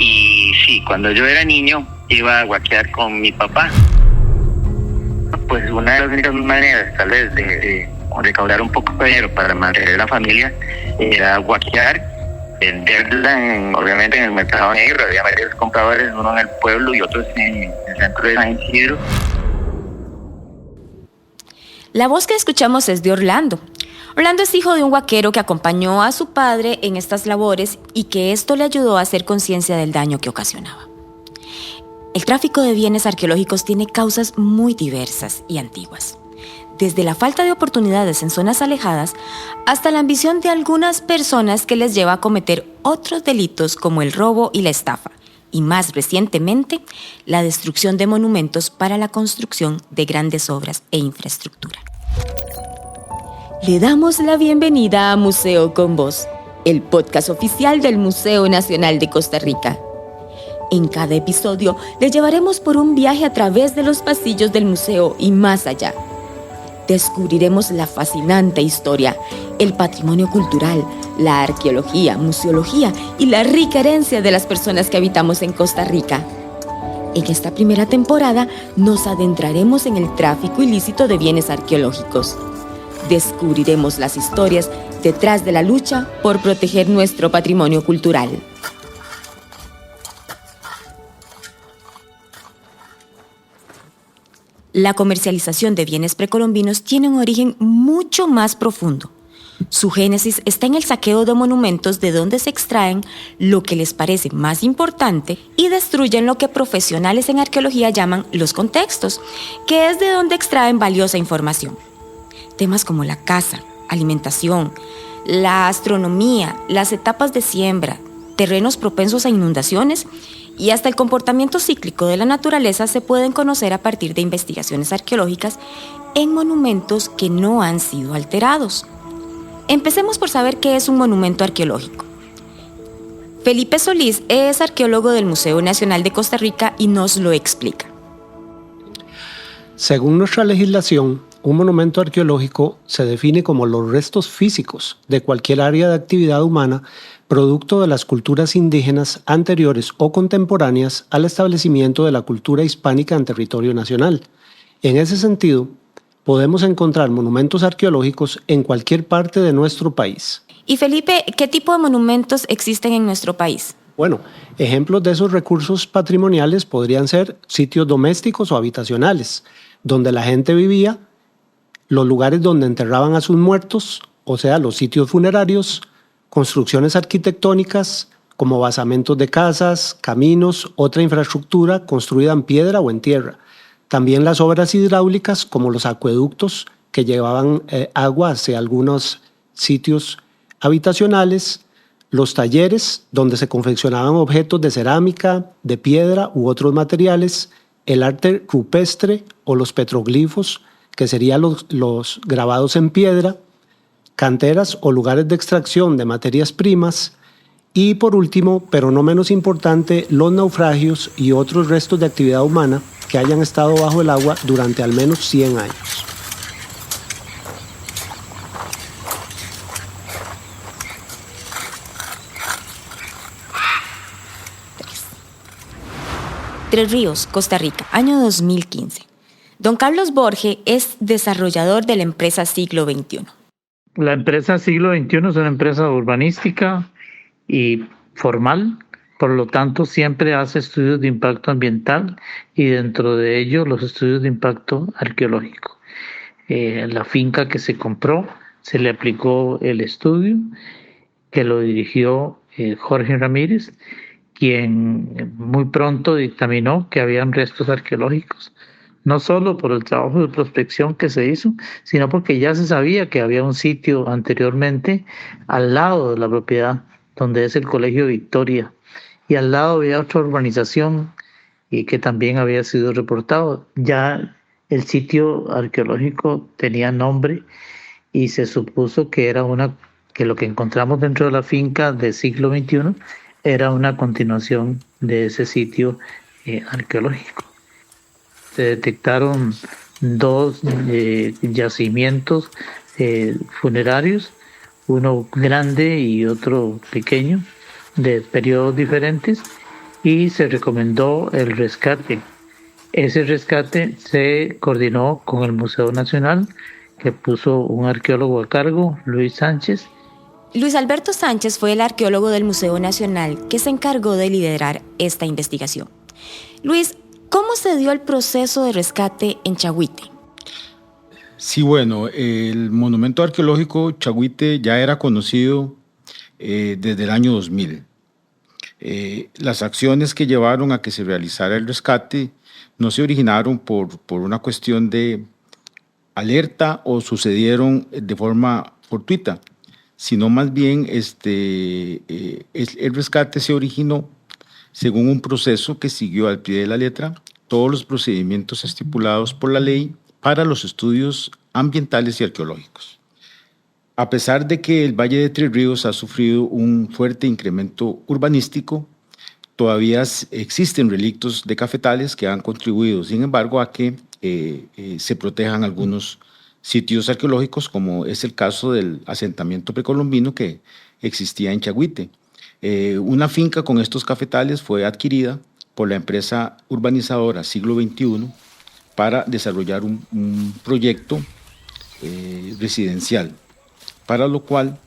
Y sí, cuando yo era niño iba a guaquear con mi papá. Pues una de las únicas maneras tal vez de recaudar un poco de dinero para mantener la familia era guaquear, venderla obviamente en el mercado negro. Había varios compradores, uno en el pueblo y otros en el centro de San Isidro. La voz que escuchamos es de Orlando. Orlando es hijo de un guaquero que acompañó a su padre en estas labores y que esto le ayudó a hacer conciencia del daño que ocasionaba. El tráfico de bienes arqueológicos tiene causas muy diversas y antiguas. Desde la falta de oportunidades en zonas alejadas hasta la ambición de algunas personas que les lleva a cometer otros delitos como el robo y la estafa, y más recientemente, la destrucción de monumentos para la construcción de grandes obras e infraestructura. Le damos la bienvenida a Museo con Voz, el podcast oficial del Museo Nacional de Costa Rica. En cada episodio le llevaremos por un viaje a través de los pasillos del museo y más allá. Descubriremos la fascinante historia, el patrimonio cultural, la arqueología, museología y la rica herencia de las personas que habitamos en Costa Rica. En esta primera temporada nos adentraremos en el tráfico ilícito de bienes arqueológicos. Descubriremos las historias detrás de la lucha por proteger nuestro patrimonio cultural. La comercialización de bienes precolombinos tiene un origen mucho más profundo. Su génesis está en el saqueo de monumentos de donde se extraen lo que les parece más importante y destruyen lo que profesionales en arqueología llaman los contextos, que es de donde extraen valiosa información. Temas como la caza, alimentación, la astronomía, las etapas de siembra, terrenos propensos a inundaciones y hasta el comportamiento cíclico de la naturaleza se pueden conocer a partir de investigaciones arqueológicas en monumentos que no han sido alterados. Empecemos por saber qué es un monumento arqueológico. Felipe Solís es arqueólogo del Museo Nacional de Costa Rica y nos lo explica. Según nuestra legislación, un monumento arqueológico se define como los restos físicos de cualquier área de actividad humana producto de las culturas indígenas anteriores o contemporáneas al establecimiento de la cultura hispánica en territorio nacional. En ese sentido, podemos encontrar monumentos arqueológicos en cualquier parte de nuestro país. Y Felipe, ¿qué tipo de monumentos existen en nuestro país? Bueno, ejemplos de esos recursos patrimoniales podrían ser sitios domésticos o habitacionales, donde la gente vivía, los lugares donde enterraban a sus muertos, o sea, los sitios funerarios, construcciones arquitectónicas como basamentos de casas, caminos, otra infraestructura construida en piedra o en tierra. También las obras hidráulicas como los acueductos que llevaban agua hacia algunos sitios habitacionales, los talleres donde se confeccionaban objetos de cerámica, de piedra u otros materiales, el arte rupestre o los petroglifos, que serían los grabados en piedra, canteras o lugares de extracción de materias primas y, por último, pero no menos importante, los naufragios y otros restos de actividad humana que hayan estado bajo el agua durante al menos 100 años. Tres Ríos, Costa Rica, año 2015. Don Carlos Borge es desarrollador de la empresa Siglo XXI. La empresa Siglo XXI es una empresa urbanística y formal, por lo tanto siempre hace estudios de impacto ambiental y dentro de ellos los estudios de impacto arqueológico. La finca que se compró se le aplicó el estudio que lo dirigió Jorge Ramírez, quien muy pronto dictaminó que habían restos arqueológicos, no solo por el trabajo de prospección que se hizo, sino porque ya se sabía que había un sitio anteriormente al lado de la propiedad, donde es el Colegio Victoria, y al lado había otra urbanización y que también había sido reportado. Ya el sitio arqueológico tenía nombre y se supuso que que lo que encontramos dentro de la finca de Siglo XXI era una continuación de ese sitio arqueológico. Se detectaron 2 yacimientos funerarios, uno grande y otro pequeño, de periodos diferentes, y se recomendó el rescate. Ese rescate se coordinó con el Museo Nacional, que puso un arqueólogo a cargo, Luis Sánchez. Luis Alberto Sánchez fue el arqueólogo del Museo Nacional que se encargó de liderar esta investigación. Luis, ¿cómo se dio el proceso de rescate en Chahuite? Sí, bueno, el monumento arqueológico Chahuite ya era conocido desde el año 2000. Las acciones que llevaron a que se realizara el rescate no se originaron por una cuestión de alerta o sucedieron de forma fortuita, sino más bien el rescate se originó según un proceso que siguió al pie de la letra todos los procedimientos estipulados por la ley para los estudios ambientales y arqueológicos. A pesar de que el Valle de Tres Ríos ha sufrido un fuerte incremento urbanístico, todavía existen relictos de cafetales que han contribuido, sin embargo, a que se protejan algunos sitios arqueológicos, como es el caso del asentamiento precolombino que existía en Chahuite. Una finca con estos cafetales fue adquirida por la empresa urbanizadora Siglo XXI para desarrollar un proyecto residencial, para lo cual,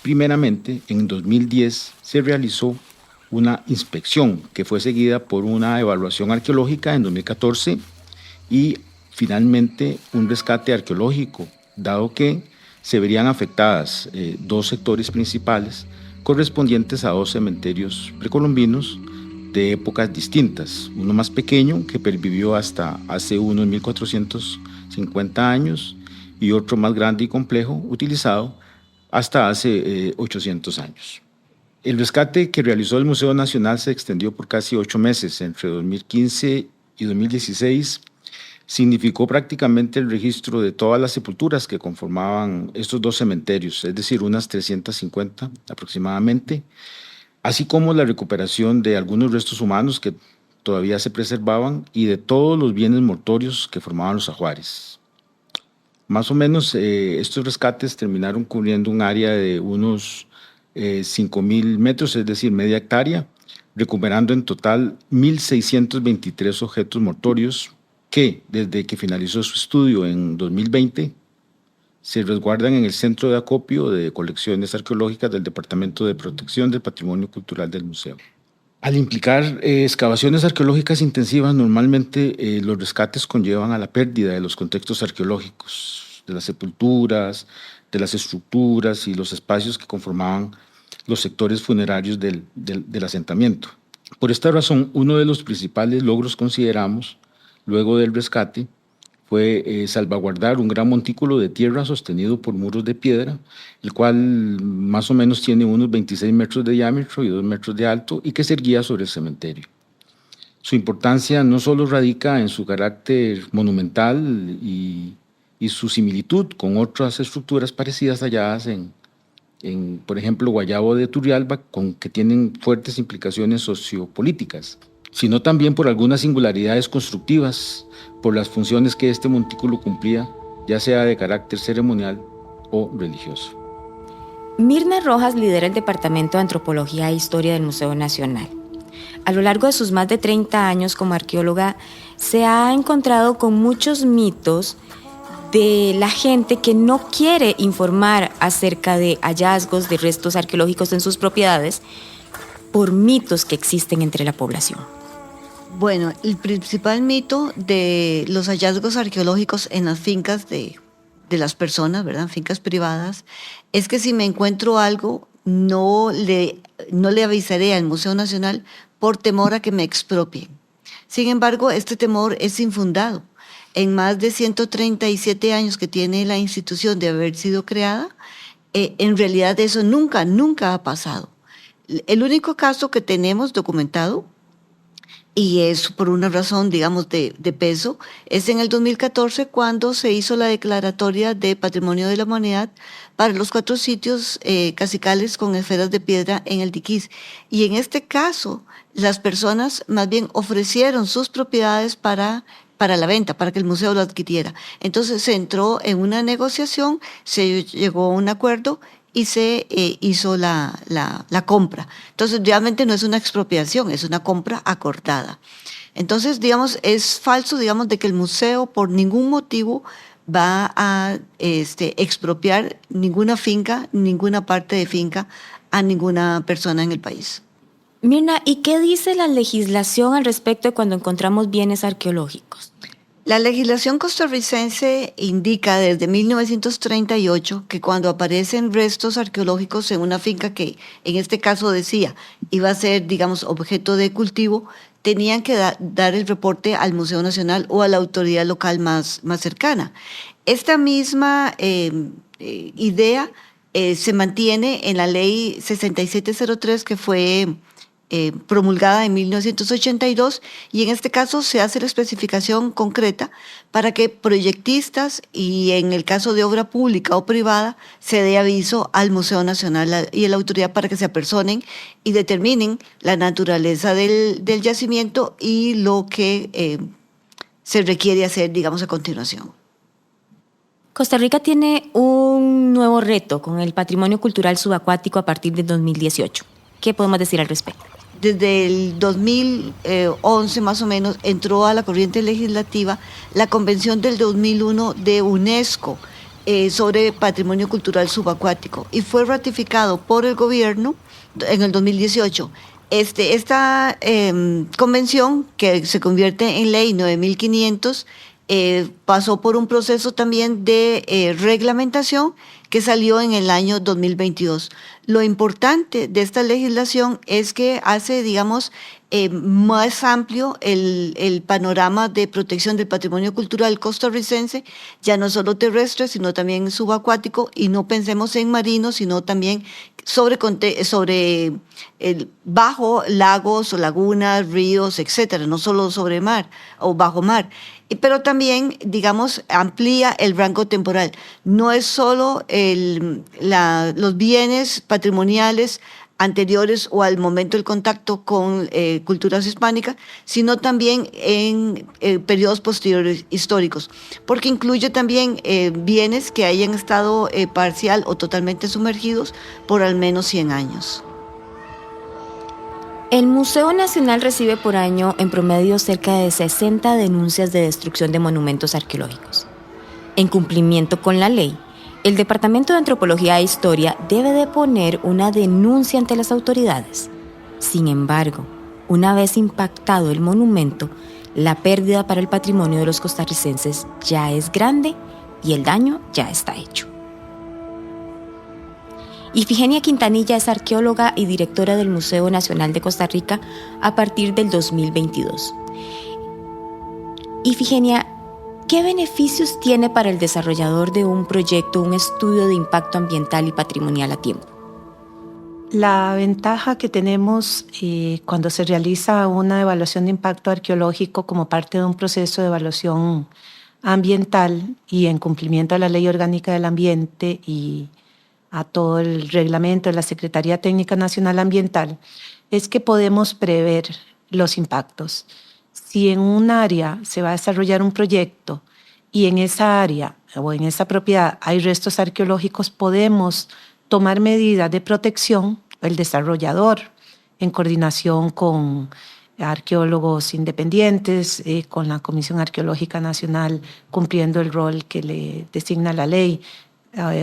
primeramente, en 2010 se realizó una inspección que fue seguida por una evaluación arqueológica en 2014 y finalmente un rescate arqueológico, dado que se verían afectadas dos sectores principales correspondientes a dos cementerios precolombinos de épocas distintas, uno más pequeño que pervivió hasta hace unos 1450 años y otro más grande y complejo utilizado hasta hace 800 años. El rescate que realizó el Museo Nacional se extendió por casi 8 meses, entre 2015 y 2016. Significó prácticamente el registro de todas las sepulturas que conformaban estos dos cementerios, es decir, unas 350 aproximadamente, así como la recuperación de algunos restos humanos que todavía se preservaban y de todos los bienes mortuorios que formaban los ajuares. Más o menos estos rescates terminaron cubriendo un área de unos 5.000 metros, es decir, media hectárea, recuperando en total 1.623 objetos mortuorios que, desde que finalizó su estudio en 2020, se resguardan en el Centro de Acopio de Colecciones Arqueológicas del Departamento de Protección del Patrimonio Cultural del Museo. Al implicar excavaciones arqueológicas intensivas, normalmente los rescates conllevan a la pérdida de los contextos arqueológicos, de las sepulturas, de las estructuras y los espacios que conformaban los sectores funerarios del asentamiento. Por esta razón, uno de los principales logros, consideramos, luego del rescate, fue salvaguardar un gran montículo de tierra sostenido por muros de piedra, el cual más o menos tiene unos 26 metros de diámetro y 2 metros de alto y que se erguía sobre el cementerio. Su importancia no solo radica en su carácter monumental y su similitud con otras estructuras parecidas halladas en, por ejemplo, Guayabo de Turrialba, que tienen fuertes implicaciones sociopolíticas, sino también por algunas singularidades constructivas, por las funciones que este montículo cumplía, ya sea de carácter ceremonial o religioso. Mirna Rojas lidera el Departamento de Antropología e Historia del Museo Nacional. A lo largo de sus más de 30 años como arqueóloga, se ha encontrado con muchos mitos de la gente que no quiere informar acerca de hallazgos de restos arqueológicos en sus propiedades por mitos que existen entre la población. Bueno, el principal mito de los hallazgos arqueológicos en las fincas de las personas, ¿verdad? Fincas privadas, es que si me encuentro algo, no le avisaré al Museo Nacional por temor a que me expropien. Sin embargo, este temor es infundado. En más de 137 años que tiene la institución de haber sido creada, en realidad eso nunca ha pasado. El único caso que tenemos documentado, y es por una razón, digamos, de peso, es en el 2014 cuando se hizo la declaratoria de Patrimonio de la Humanidad para los 4 sitios cacicales con esferas de piedra en el Diquís. Y en este caso, las personas más bien ofrecieron sus propiedades para la venta, para que el museo lo adquiriera. Entonces se entró en una negociación, se llegó a un acuerdo y se hizo la compra. Entonces, realmente no es una expropiación, es una compra acordada. Entonces, digamos, es falso, digamos, de que el museo por ningún motivo va a expropiar ninguna finca, ninguna parte de finca a ninguna persona en el país. Mirna, ¿y qué dice la legislación al respecto de cuando encontramos bienes arqueológicos? La legislación costarricense indica desde 1938 que cuando aparecen restos arqueológicos en una finca que en este caso decía iba a ser, digamos, objeto de cultivo, tenían que dar el reporte al Museo Nacional o a la autoridad local más cercana. Esta misma idea se mantiene en la ley 6703 que fue promulgada en 1982 y en este caso se hace la especificación concreta para que proyectistas y en el caso de obra pública o privada se dé aviso al Museo Nacional y a la autoridad para que se apersonen y determinen la naturaleza del yacimiento y lo que se requiere hacer, digamos, a continuación. Costa Rica tiene un nuevo reto con el patrimonio cultural subacuático a partir de 2018. ¿Qué podemos decir al respecto? Desde el 2011 más o menos entró a la corriente legislativa la Convención del 2001 de UNESCO sobre patrimonio cultural subacuático y fue ratificado por el gobierno en el 2018. Esta convención, que se convierte en ley 9500, pasó por un proceso también de reglamentación que salió en el año 2022. Lo importante de esta legislación es que hace, digamos, más amplio el panorama de protección del patrimonio cultural costarricense, ya no solo terrestre, sino también subacuático, y no pensemos en marino, sino también sobre bajo lagos o lagunas, ríos, etcétera, no solo sobre mar o bajo mar. Pero también, digamos, amplía el rango temporal. No es solo los bienes patrimoniales anteriores o al momento del contacto con culturas hispánicas, sino también en periodos posteriores históricos, porque incluye también bienes que hayan estado parcial o totalmente sumergidos por al menos 100 años. El Museo Nacional recibe por año en promedio cerca de 60 denuncias de destrucción de monumentos arqueológicos. En cumplimiento con la ley, el Departamento de Antropología e Historia debe de poner una denuncia ante las autoridades. Sin embargo, una vez impactado el monumento, la pérdida para el patrimonio de los costarricenses ya es grande y el daño ya está hecho. Ifigenia Quintanilla es arqueóloga y directora del Museo Nacional de Costa Rica a partir del 2022. Ifigenia, ¿qué beneficios tiene para el desarrollador de un proyecto un estudio de impacto ambiental y patrimonial a tiempo? La ventaja que tenemos cuando se realiza una evaluación de impacto arqueológico como parte de un proceso de evaluación ambiental y en cumplimiento a la Ley Orgánica del Ambiente y a todo el reglamento de la Secretaría Técnica Nacional Ambiental, es que podemos prever los impactos. Si en un área se va a desarrollar un proyecto y en esa área o en esa propiedad hay restos arqueológicos, podemos tomar medidas de protección, el desarrollador, en coordinación con arqueólogos independientes, con la Comisión Arqueológica Nacional, cumpliendo el rol que le designa la ley,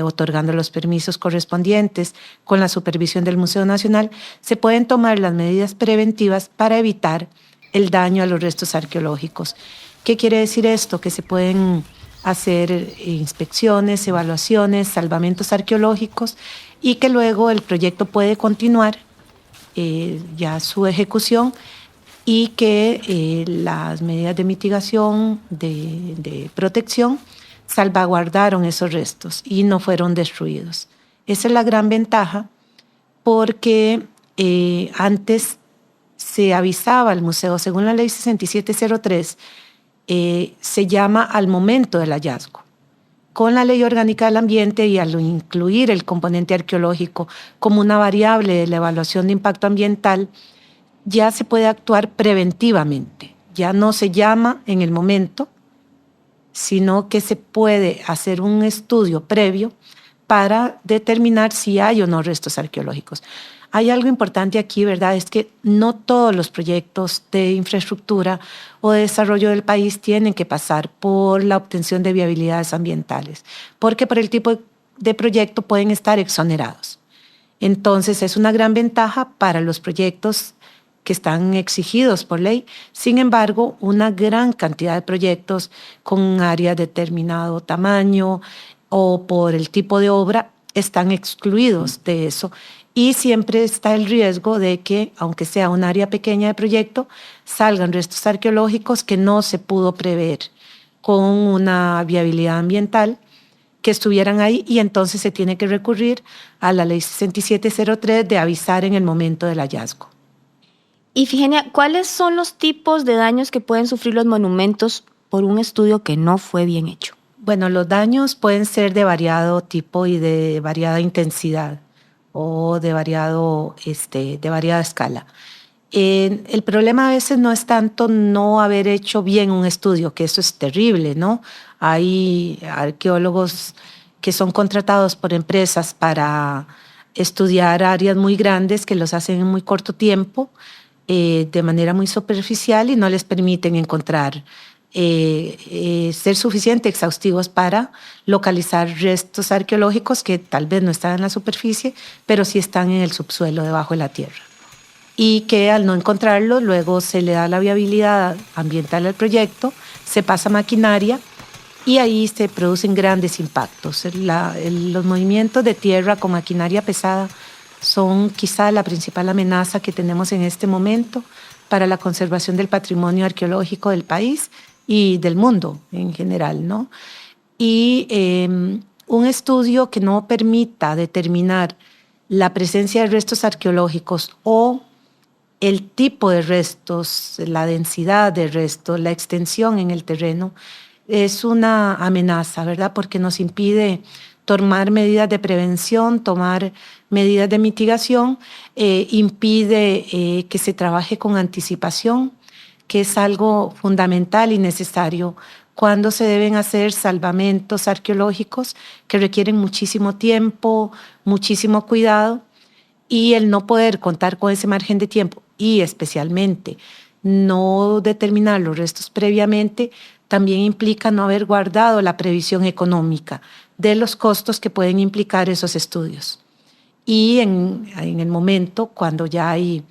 otorgando los permisos correspondientes, con la supervisión del Museo Nacional, se pueden tomar las medidas preventivas para evitar el daño a los restos arqueológicos. ¿Qué quiere decir esto? Que se pueden hacer inspecciones, evaluaciones, salvamentos arqueológicos y que luego el proyecto puede continuar ya su ejecución y que las medidas de mitigación, de protección, salvaguardaron esos restos y no fueron destruidos. Esa es la gran ventaja porque antes se avisaba al museo, según la ley 6703, se llama al momento del hallazgo. Con la Ley Orgánica del Ambiente y al incluir el componente arqueológico como una variable de la evaluación de impacto ambiental, ya se puede actuar preventivamente. Ya no se llama en el momento, sino que se puede hacer un estudio previo para determinar si hay o no restos arqueológicos. Hay algo importante aquí, ¿verdad? Es que no todos los proyectos de infraestructura o de desarrollo del país tienen que pasar por la obtención de viabilidades ambientales, porque por el tipo de proyecto pueden estar exonerados. Entonces, es una gran ventaja para los proyectos que están exigidos por ley. Sin embargo, una gran cantidad de proyectos con un área de determinado tamaño o por el tipo de obra están excluidos de eso. Y siempre está el riesgo de que, aunque sea un área pequeña de proyecto, salgan restos arqueológicos que no se pudo prever con una viabilidad ambiental, que estuvieran ahí, y entonces se tiene que recurrir a la ley 6703 de avisar en el momento del hallazgo. Y Ifigenia, ¿cuáles son los tipos de daños que pueden sufrir los monumentos por un estudio que no fue bien hecho? Bueno, los daños pueden ser de variado tipo y de variada intensidad o de variada escala. El problema a veces no es tanto no haber hecho bien un estudio, que eso es terrible, ¿no? Hay arqueólogos que son contratados por empresas para estudiar áreas muy grandes que los hacen en muy corto tiempo, de manera muy superficial, y no les permiten encontrar, ser suficientemente exhaustivos para localizar restos arqueológicos que tal vez no están en la superficie, pero sí están en el subsuelo, debajo de la tierra. Y que al no encontrarlo, luego se le da la viabilidad ambiental al proyecto, se pasa maquinaria y ahí se producen grandes impactos. Los movimientos de tierra con maquinaria pesada son quizá la principal amenaza que tenemos en este momento para la conservación del patrimonio arqueológico del país y del mundo en general, ¿no? Y un estudio que no permita determinar la presencia de restos arqueológicos o el tipo de restos, la densidad de restos, la extensión en el terreno, es una amenaza, ¿verdad? Porque nos impide tomar medidas de prevención, tomar medidas de mitigación, impide que se trabaje con anticipación, que es algo fundamental y necesario cuando se deben hacer salvamentos arqueológicos que requieren muchísimo tiempo, muchísimo cuidado, y el no poder contar con ese margen de tiempo y especialmente no determinar los restos previamente también implica no haber guardado la previsión económica de los costos que pueden implicar esos estudios. Y en el momento, cuando ya hay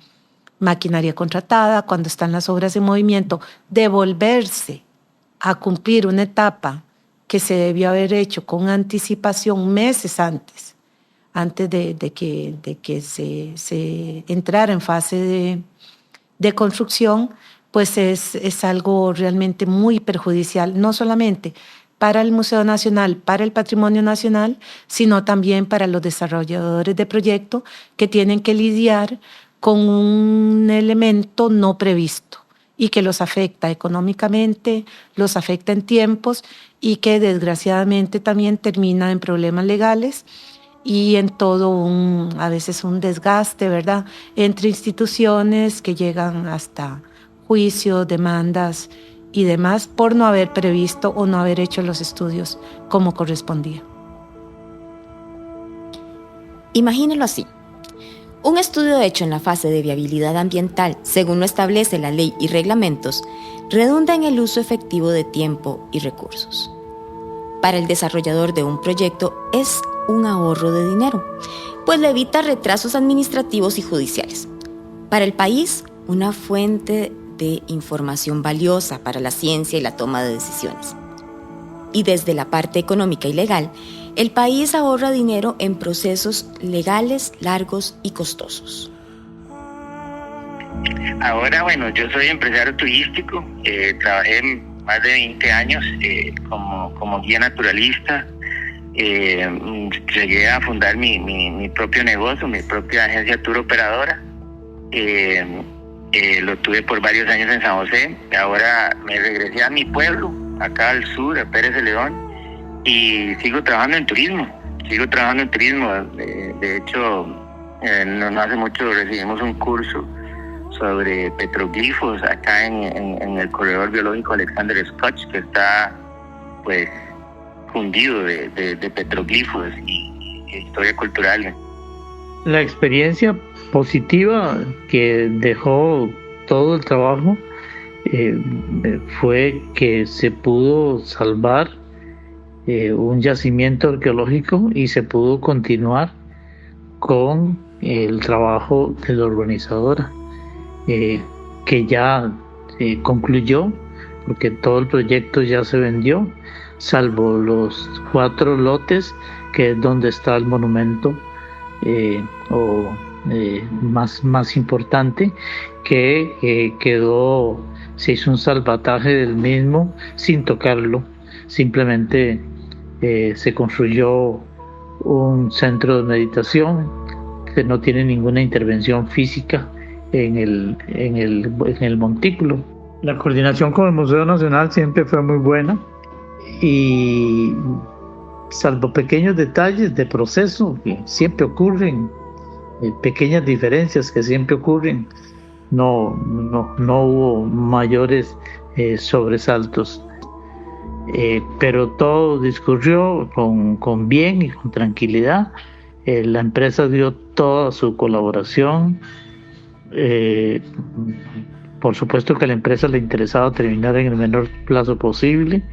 maquinaria contratada, cuando están las obras en movimiento, devolverse a cumplir una etapa que se debió haber hecho con anticipación meses antes de que se entrara en fase de construcción, pues es algo realmente muy perjudicial, no solamente para el Museo Nacional, para el Patrimonio Nacional, sino también para los desarrolladores de proyecto que tienen que lidiar con un elemento no previsto y que los afecta económicamente, los afecta en tiempos y que desgraciadamente también termina en problemas legales y en todo a veces un desgaste, ¿verdad?, entre instituciones que llegan hasta juicios, demandas y demás por no haber previsto o no haber hecho los estudios como correspondía. Imagínelo así. Un estudio hecho en la fase de viabilidad ambiental, según lo establece la ley y reglamentos, redunda en el uso efectivo de tiempo y recursos. Para el desarrollador de un proyecto es un ahorro de dinero, pues le evita retrasos administrativos y judiciales. Para el país, una fuente de información valiosa para la ciencia y la toma de decisiones. Y desde la parte económica y legal, el país ahorra dinero en procesos legales largos y costosos. Ahora, bueno, yo soy empresario turístico, trabajé más de 20 años como guía naturalista, llegué a fundar mi propio negocio, mi propia agencia tour operadora, lo tuve por varios años en San José, ahora me regresé a mi pueblo, acá al sur, a Pérez de León, y sigo trabajando en turismo. De hecho, no hace mucho recibimos un curso sobre petroglifos acá en el corredor biológico Alexander Scott, que está pues fundido de petroglifos, y historia cultural. La experiencia positiva que dejó todo el trabajo fue que se pudo salvar un yacimiento arqueológico y se pudo continuar con el trabajo de la urbanizadora, que ya concluyó, porque todo el proyecto ya se vendió, salvo los 4 lotes, que es donde está el monumento más importante, que se hizo un salvataje del mismo sin tocarlo. Simplemente se construyó un centro de meditación que no tiene ninguna intervención física en el montículo. La coordinación con el Museo Nacional siempre fue muy buena, y salvo pequeños detalles de proceso que siempre ocurren, pequeñas diferencias que siempre ocurren, no hubo mayores sobresaltos. Pero todo discurrió con bien y con tranquilidad. La empresa dio toda su colaboración. Por supuesto que a la empresa le interesaba terminar en el menor plazo posible,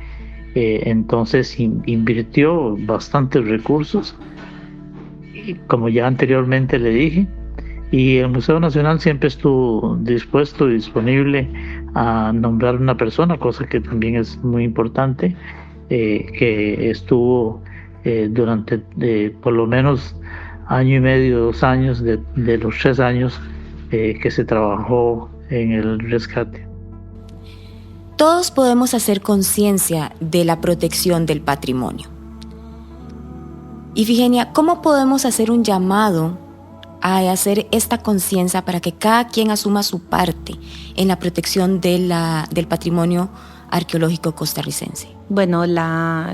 entonces invirtió bastantes recursos, como ya anteriormente le dije, y el Museo Nacional siempre estuvo dispuesto y disponible a nombrar una persona, cosa que también es muy importante, que estuvo durante por lo menos 1 año y medio, 2 años de los 3 años que se trabajó en el rescate. Todos podemos hacer conciencia de la protección del patrimonio. Ifigenia, ¿cómo podemos hacer un llamado a hacer esta conciencia para que cada quien asuma su parte en la protección del patrimonio arqueológico costarricense? Bueno,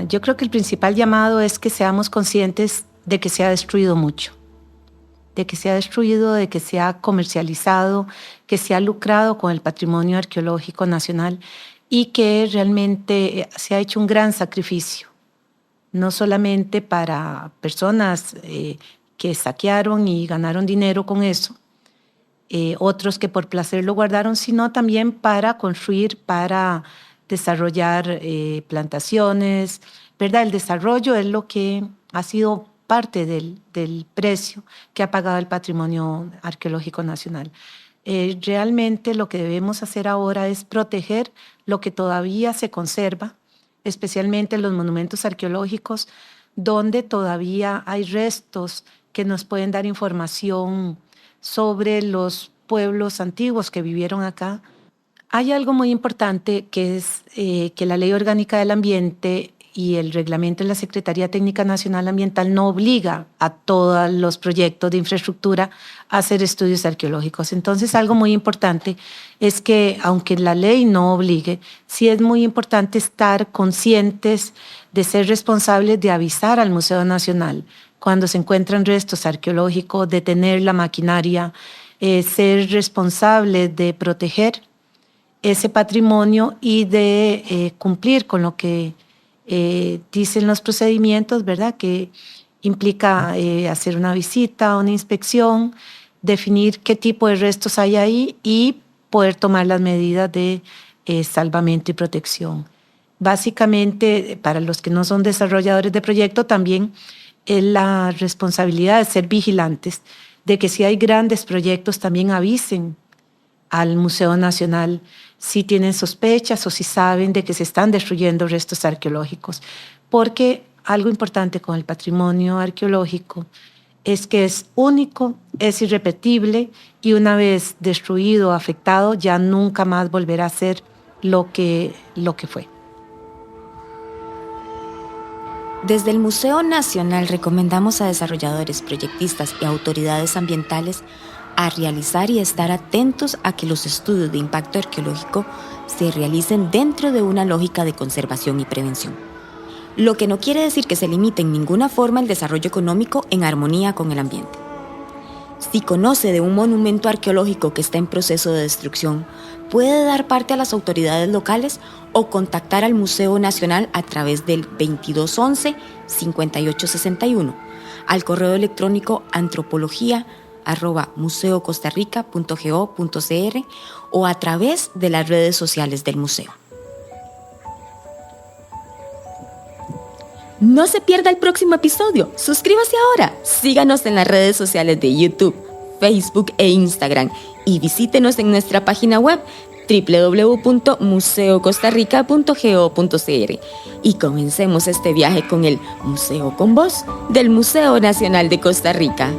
yo creo que el principal llamado es que seamos conscientes de que se ha destruido mucho, de que se ha comercializado, que se ha lucrado con el patrimonio arqueológico nacional y que realmente se ha hecho un gran sacrificio, no solamente para personas que saquearon y ganaron dinero con eso, otros que por placer lo guardaron, sino también para construir, para desarrollar plantaciones, ¿verdad? El desarrollo es lo que ha sido parte del precio que ha pagado el patrimonio arqueológico nacional. Realmente lo que debemos hacer ahora es proteger lo que todavía se conserva, especialmente los monumentos arqueológicos, donde todavía hay restos que nos pueden dar información sobre los pueblos antiguos que vivieron acá. Hay algo muy importante que es que la Ley Orgánica del Ambiente y el reglamento de la Secretaría Técnica Nacional Ambiental no obliga a todos los proyectos de infraestructura a hacer estudios arqueológicos. Entonces, algo muy importante es que, aunque la ley no obligue, sí es muy importante estar conscientes de ser responsables de avisar al Museo Nacional cuando se encuentran restos arqueológicos, de tener la maquinaria, ser responsables de proteger ese patrimonio y de cumplir con lo que dicen los procedimientos, ¿verdad? Que implica hacer una visita, una inspección, definir qué tipo de restos hay ahí y poder tomar las medidas de salvamento y protección. Básicamente, para los que no son desarrolladores de proyecto, también es la responsabilidad de ser vigilantes, de que si hay grandes proyectos también avisen al Museo Nacional si tienen sospechas o si saben de que se están destruyendo restos arqueológicos. Porque algo importante con el patrimonio arqueológico es que es único, es irrepetible y una vez destruido o afectado ya nunca más volverá a ser lo que fue. Desde el Museo Nacional recomendamos a desarrolladores, proyectistas y autoridades ambientales a realizar y estar atentos a que los estudios de impacto arqueológico se realicen dentro de una lógica de conservación y prevención. Lo que no quiere decir que se limite en ninguna forma el desarrollo económico en armonía con el ambiente. Si conoce de un monumento arqueológico que está en proceso de destrucción, puede dar parte a las autoridades locales o contactar al Museo Nacional a través del 2211-5861. al correo electrónico antropología@museocostarrica.go.cr o a través de las redes sociales del museo. No se pierda el próximo episodio. Suscríbase ahora. Síganos en las redes sociales de YouTube, Facebook e Instagram y visítenos en nuestra página web www.museocostarrica.go.cr y comencemos este viaje con el Museo con Voz del Museo Nacional de Costa Rica.